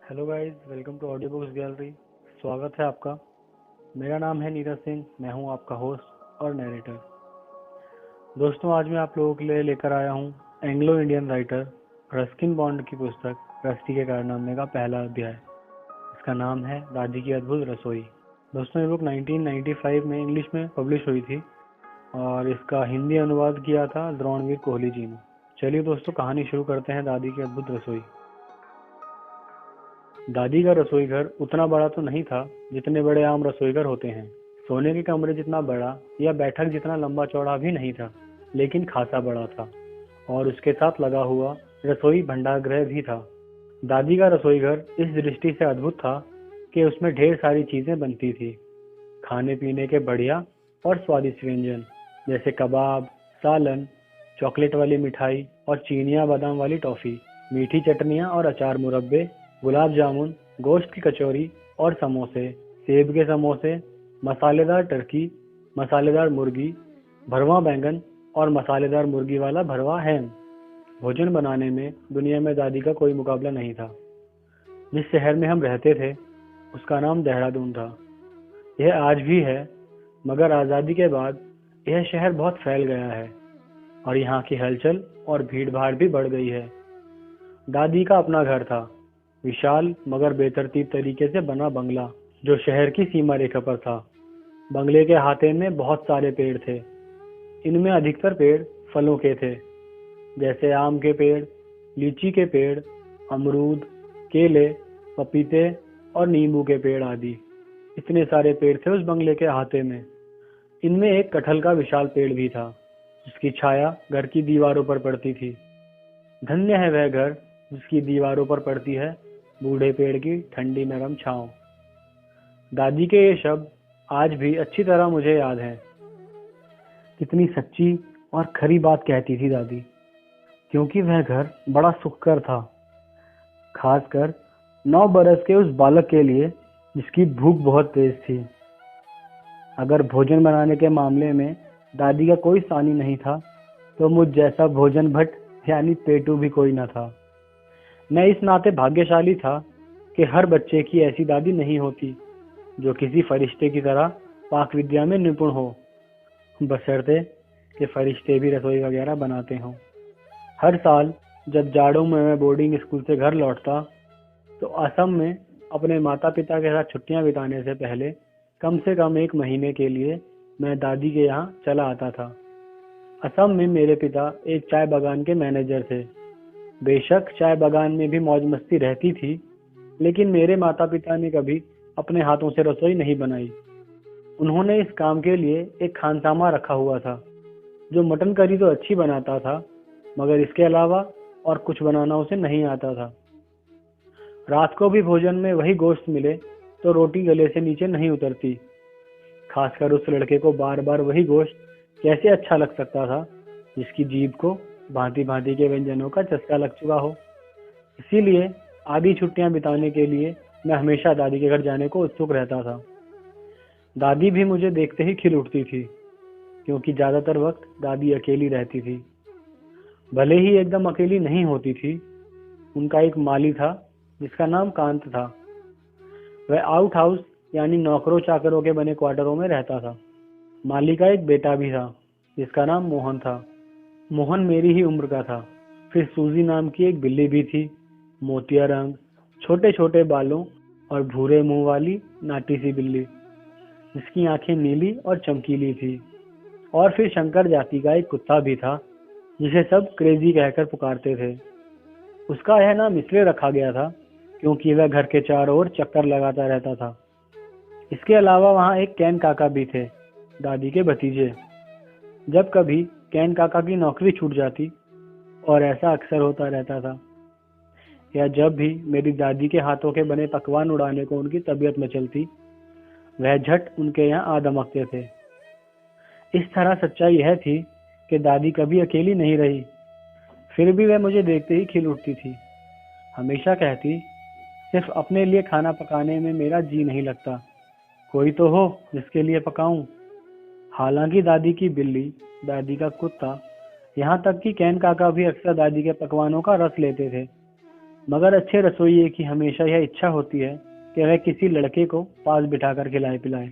Hello guys, welcome to audio books gallery. स्वागत है आपका। मेरा नाम है नीरज सिंह। मैं हूं आपका होस्ट और नरेटर। दोस्तों, आज मैं आप लोगों के लिए लेकर आया हूं Anglo Indian writer Ruskin bond की पुस्तक रस्टी के कारनामे का पहला अध्याय। इसका नाम है दादी की अद्भुत रसोई। दोस्तों, ये बुक 1995 में इंग्लिश में पब्लिश हुई थी और इसका हिंदी अनुवाद किया था द्रोणवीर कोहली जी ने। चलिए दोस्तों, कहानी शुरू करते हैं। दादी की अद्भुत रसोई। दादी का रसोई घर उतना बड़ा तो नहीं था जितने बड़े आम रसोई घर होते हैं। सोने के कमरे जितना बड़ा या बैठक जितना लंबा चौड़ा भी नहीं था, लेकिन खासा बड़ा था। और उसके साथ लगा हुआ रसोई भंडारगृह भी था। दादी का रसोई घर इस दृष्टि से अद्भुत था कि उसमें ढेर सारी चीजें बनती थी। खाने पीने के बढ़िया और स्वादिष्ट व्यंजन जैसे कबाब, सालन, चॉकलेट वाली मिठाई और चीनिया बादाम वाली टॉफी, मीठी चटनियाँ और अचार मुरब्बे, गुलाब जामुन, गोश्त की कचौरी और समोसे, सेब के समोसे, मसालेदार टर्की, मसालेदार मुर्गी, भरवा बैंगन और मसालेदार मुर्गी वाला भरवा हैम। भोजन बनाने में दुनिया में दादी का कोई मुकाबला नहीं था। जिस शहर में हम रहते थे उसका नाम देहरादून था। यह आज भी है, मगर आज़ादी के बाद यह शहर बहुत फैल गया है और यहाँ की हलचल और भीड़ भाड़ भी बढ़ गई है। दादी का अपना घर था, विशाल मगर बेतरतीब तरीके से बना बंगला जो शहर की सीमा रेखा पर था। बंगले के अहाते में बहुत सारे पेड़ थे। इनमें अधिकतर पेड़ फलों के थे, जैसे आम के पेड़, लीची के पेड़, अमरूद, केले, पपीते और नींबू के पेड़ आदि। इतने सारे पेड़ थे उस बंगले के अहाते में। इनमें एक कटहल का विशाल पेड़ भी था जिसकी छाया घर की दीवारों पर पड़ती थी। धन्य है वह घर जिसकी दीवारों पर पड़ती है बूढ़े पेड़ की ठंडी नरम छांव। दादी के ये शब्द आज भी अच्छी तरह मुझे याद हैं। कितनी सच्ची और खरी बात कहती थी दादी, क्योंकि वह घर बड़ा सुखकर था, खासकर 9 बरस के उस बालक के लिए जिसकी भूख बहुत तेज थी। अगर भोजन बनाने के मामले में दादी का कोई सानी नहीं था, तो मुझ जैसा भोजन भट्ट यानी पेटू भी कोई न था। मैं इस नाते भाग्यशाली था कि हर बच्चे की ऐसी दादी नहीं होती जो किसी फरिश्ते की तरह पाक विद्या में निपुण हो, बशर्ते कि फरिश्ते भी रसोई वगैरह बनाते हों। हर साल जब जाड़ों में मैं बोर्डिंग स्कूल से घर लौटता तो असम में अपने माता पिता के साथ छुट्टियां बिताने से पहले कम से कम 1 महीने के लिए मैं दादी के यहाँ चला आता था। असम में मेरे पिता एक चाय बागान के मैनेजर थे। बेशक चाय बागान में भी मौज मस्ती रहती थी, लेकिन मेरे माता पिता ने कभी अपने हाथों से रसोई नहीं बनाई। उन्होंने इस काम के लिए एक खानसामा रखा हुआ था जो मटन करी तो अच्छी बनाता था, मगर इसके अलावा और कुछ बनाना उसे नहीं आता था। रात को भी भोजन में वही गोश्त मिले तो रोटी गले से नीचे नहीं उतरती। खासकर उस लड़के को बार बार वही गोश्त कैसे अच्छा लग सकता था जिसकी जीभ को भांति भांति के व्यंजनों का चस्का लग चुका हो। इसीलिए आधी छुट्टियां बिताने के लिए मैं हमेशा दादी के घर जाने को उत्सुक रहता था। दादी भी मुझे देखते ही खिल उठती थी, क्योंकि ज्यादातर वक्त दादी अकेली रहती थी। भले ही एकदम अकेली नहीं होती थी, उनका एक माली था जिसका नाम कांत था। वह आउट हाउस यानी नौकरों चाकरों के बने क्वार्टरों में रहता था। माली का एक बेटा भी था जिसका नाम मोहन था। मोहन मेरी ही उम्र का था। फिर सूजी नाम की एक बिल्ली भी थी, मोतिया रंग, छोटे छोटे बालों और भूरे मुंह वाली नाटी सी बिल्ली जिसकी आंखें नीली और चमकीली थी। और फिर शंकर जाति का एक कुत्ता भी था जिसे सब क्रेजी कहकर पुकारते थे। उसका यह नाम इसलिए रखा गया था क्योंकि वह घर के चारों ओर चक्कर लगाता रहता था। इसके अलावा वहाँ एक कैन काका भी थे, दादी के भतीजे। जब कभी कैन काका की नौकरी छूट जाती, और ऐसा अक्सर होता रहता था, या जब भी मेरी दादी के हाथों के बने पकवान उड़ाने को उनकी तबीयत मचलती, वह झट उनके यहाँ आ दमकते थे। इस तरह सच्चाई यह थी कि दादी कभी अकेली नहीं रही। फिर भी वह मुझे देखते ही खिल उठती थी। हमेशा कहती, सिर्फ अपने लिए खाना पकाने में मेरा जी नहीं लगता, कोई तो हो जिसके लिए पकाऊं। हालांकि दादी की बिल्ली, दादी का कुत्ता, यहाँ तक कि कैन काका भी अक्सर दादी के पकवानों का रस लेते थे, मगर अच्छे रसोइये की हमेशा यह इच्छा होती है कि वह किसी लड़के को पास बिठाकर खिलाए पिलाए,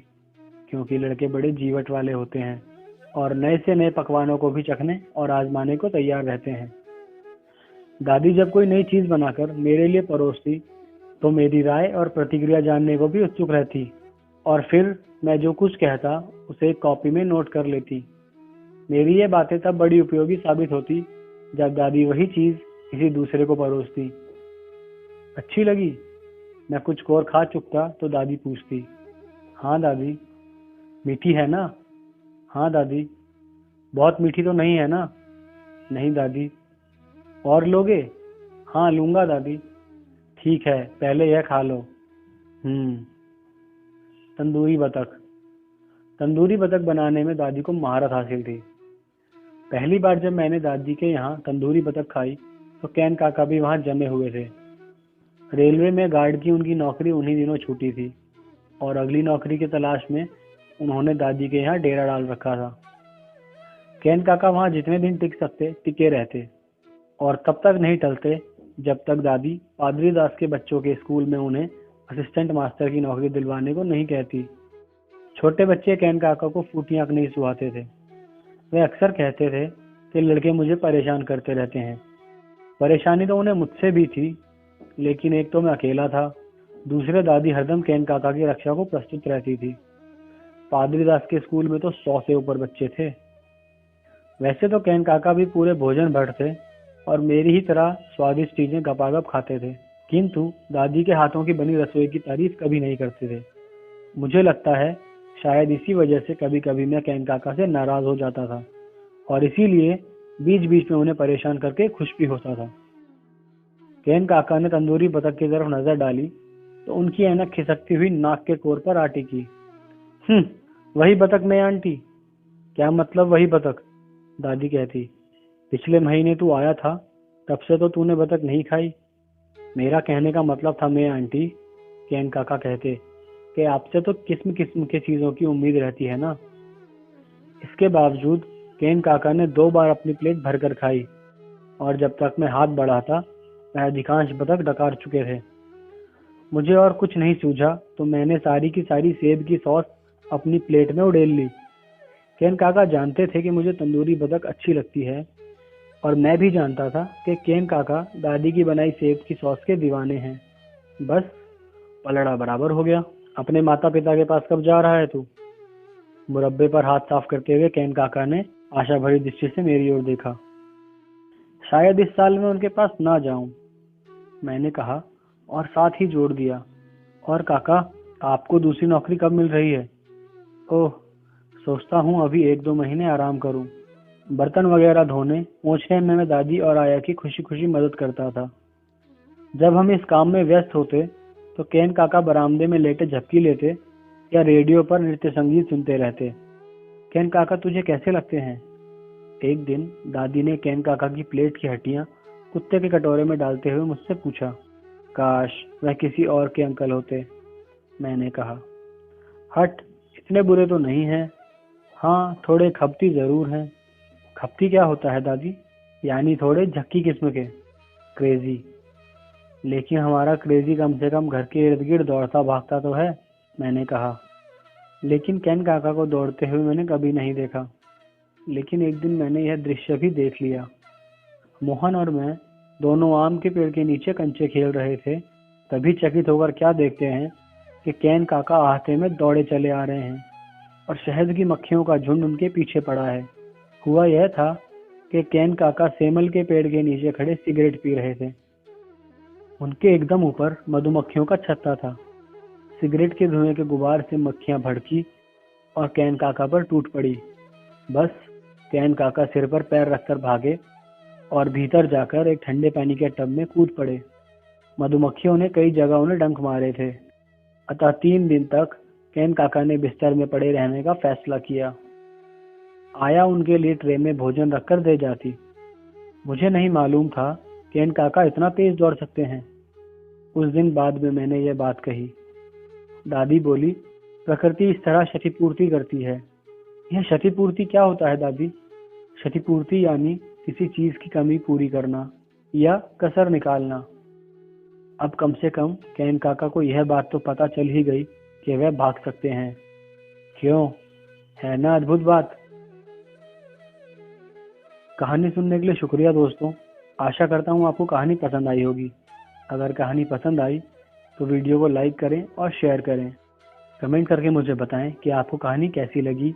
क्योंकि लड़के बड़े जीवट वाले होते हैं और नए से नए पकवानों को भी चखने और आजमाने को तैयार रहते हैं। दादी जब कोई नई चीज बनाकर मेरे लिए परोसती तो मेरी राय और प्रतिक्रिया जानने को भी उत्सुक रहती, और फिर मैं जो कुछ कहता उसे एक कॉपी में नोट कर लेती। मेरी ये बातें तब बड़ी उपयोगी साबित होती जब दादी वही चीज किसी दूसरे को परोसती। अच्छी लगी? मैं कुछ और खा चुकता तो दादी पूछती, हाँ दादी। मीठी है ना? हाँ दादी। बहुत मीठी तो नहीं है ना? नहीं दादी। और लोगे? हाँ लूंगा दादी। ठीक है, पहले यह खा लो। तंदूरी बतख। तंदूरी बतख बनाने में दादी को महारत हासिल थी। पहली बार जब मैंने दादी के यहाँ तंदूरी बतख खाई तो कैन काका भी वहाँ जमे हुए थे। रेलवे में गार्ड की उनकी नौकरी उन्हीं दिनों छूटी थी और अगली नौकरी की तलाश में उन्होंने दादी के यहाँ डेरा डाल रखा था। कैन काका वहाँ जितने दिन टिक सकते टिके रहते और तब तक नहीं टलते जब तक दादी पादरी दास के बच्चों के स्कूल में उन्हें असिस्टेंट मास्टर की नौकरी दिलवाने को नहीं कहती। छोटे बच्चे कैन काका को फूटी आंख नहीं सुहाते थे। वे अक्सर कहते थे कि लड़के मुझे परेशान करते रहते हैं। परेशानी तो उन्हें मुझसे भी थी, लेकिन एक तो मैं अकेला था, दूसरे दादी हरदम कैन काका की रक्षा को प्रस्तुत रहती थी। पादरी दास के स्कूल में तो 100 से ऊपर बच्चे थे। वैसे तो कैन काका भी पूरे भोजन भर थे और मेरी ही तरह स्वादिष्ट चीजें गपागप खाते थे, किंतु दादी के हाथों की बनी रसोई की तारीफ कभी नहीं करते थे। मुझे लगता है शायद इसी वजह से कभी कभी मैं कैन काका से नाराज हो जाता था और इसीलिए बीच बीच में उन्हें परेशान करके खुश भी होता था। कैन काका ने तंदूरी बतख की तरफ नजर डाली तो उनकी ऐनक खिसकती हुई नाक के कोर पर आ टिकी। वही बतख नहीं आंटी? क्या मतलब वही बतख? दादी कहती, पिछले महीने तू आया था, तब से तो तूने बतख नहीं खाई। मेरा कहने का मतलब था मैं आंटी। कैन काका कहते कि आपसे तो किस्म किस्म की चीजों की उम्मीद रहती है ना। इसके बावजूद कैन काका ने 2 बार अपनी प्लेट भरकर खाई और जब तक मैं हाथ बढ़ाता वह अधिकांश बतख डकार चुके थे। मुझे और कुछ नहीं सूझा तो मैंने सारी की सारी सेब की सॉस अपनी प्लेट में उड़ेल ली। कैन काका जानते थे कि मुझे तंदूरी बतख अच्छी लगती है और मैं भी जानता था कि कैन काका दादी की बनाई सेब की सॉस के दीवाने हैं। बस पलड़ा बराबर हो गया। अपने माता पिता के पास कब जा रहा है तू? मुरब्बे पर हाथ साफ करते हुए कैन काका ने आशा भरी दृष्टि से मेरी ओर देखा। शायद इस साल मैं उनके पास ना जाऊं, मैंने कहा और साथ ही जोड़ दिया, और काका आपको दूसरी नौकरी कब मिल रही है? ओह, सोचता हूँ अभी 1-2 महीने आराम करूं। बर्तन वगैरह धोने पोंछने में मैं दादी और आया की खुशी खुशी मदद करता था। जब हम इस काम में व्यस्त होते तो कैन काका बरामदे में लेटे झपकी लेते या रेडियो पर नृत्य संगीत सुनते रहते। कैन काका तुझे कैसे लगते हैं? एक दिन दादी ने कैन काका की प्लेट की हड्डियां कुत्ते के कटोरे में डालते हुए मुझसे पूछा। काश वह किसी और के अंकल होते, मैंने कहा। हट, इतने बुरे तो नहीं हैं। हाँ, थोड़े खपती जरूर हैं। खपती क्या होता है दादी? यानी थोड़े झक्की किस्म के, क्रेजी। लेकिन हमारा क्रेजी कम से कम घर के इर्द गिर्द दौड़ता भागता तो है, मैंने कहा। लेकिन कैन काका को दौड़ते हुए मैंने कभी नहीं देखा। लेकिन एक दिन मैंने यह दृश्य भी देख लिया। मोहन और मैं दोनों आम के पेड़ के नीचे कंचे खेल रहे थे, तभी चकित होकर क्या देखते हैं कि कैन काका आहते में दौड़े चले आ रहे हैं और शहद की मक्खियों का झुंड उनके पीछे पड़ा है। हुआ यह था कि कैन काका सेमल के पेड़ के नीचे खड़े सिगरेट पी रहे थे। उनके एकदम ऊपर मधुमक्खियों का छत्ता था। सिगरेट के धुएं के गुबार से मक्खियां भड़की और कैन काका पर टूट पड़ी। बस कैन काका सिर पर पैर रखकर भागे और भीतर जाकर एक ठंडे पानी के टब में कूद पड़े। मधुमक्खियों ने कई जगह उन्हें डंक मारे थे। अतः 3 दिन तक कैन काका ने बिस्तर में पड़े रहने का फैसला किया। आया उनके लिए ट्रे में भोजन रखकर दे जाती। मुझे नहीं मालूम था कैन काका इतना तेज दौड़ सकते हैं। उस दिन बाद में मैंने यह बात कही। दादी बोली, प्रकृति इस तरह क्षतिपूर्ति करती है। यह क्षतिपूर्ति क्या होता है दादी? क्षतिपूर्ति यानी किसी चीज की कमी पूरी करना या कसर निकालना। अब कम से कम कैन काका को यह बात तो पता चल ही गई कि वह भाग सकते हैं। क्यों, है ना अद्भुत बात। कहानी सुनने के लिए शुक्रिया दोस्तों। आशा करता हूँ आपको कहानी पसंद आई होगी। अगर कहानी पसंद आई तो वीडियो को लाइक करें और शेयर करें। कमेंट करके मुझे बताएं कि आपको कहानी कैसी लगी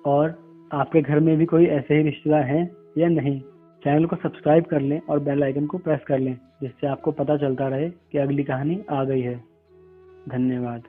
और आपके घर में भी कोई ऐसे ही रिश्तेदार हैं या नहीं। चैनल को सब्सक्राइब कर लें और बेल आइकन को प्रेस कर लें, जिससे आपको पता चलता रहे कि अगली कहानी आ गई है। धन्यवाद।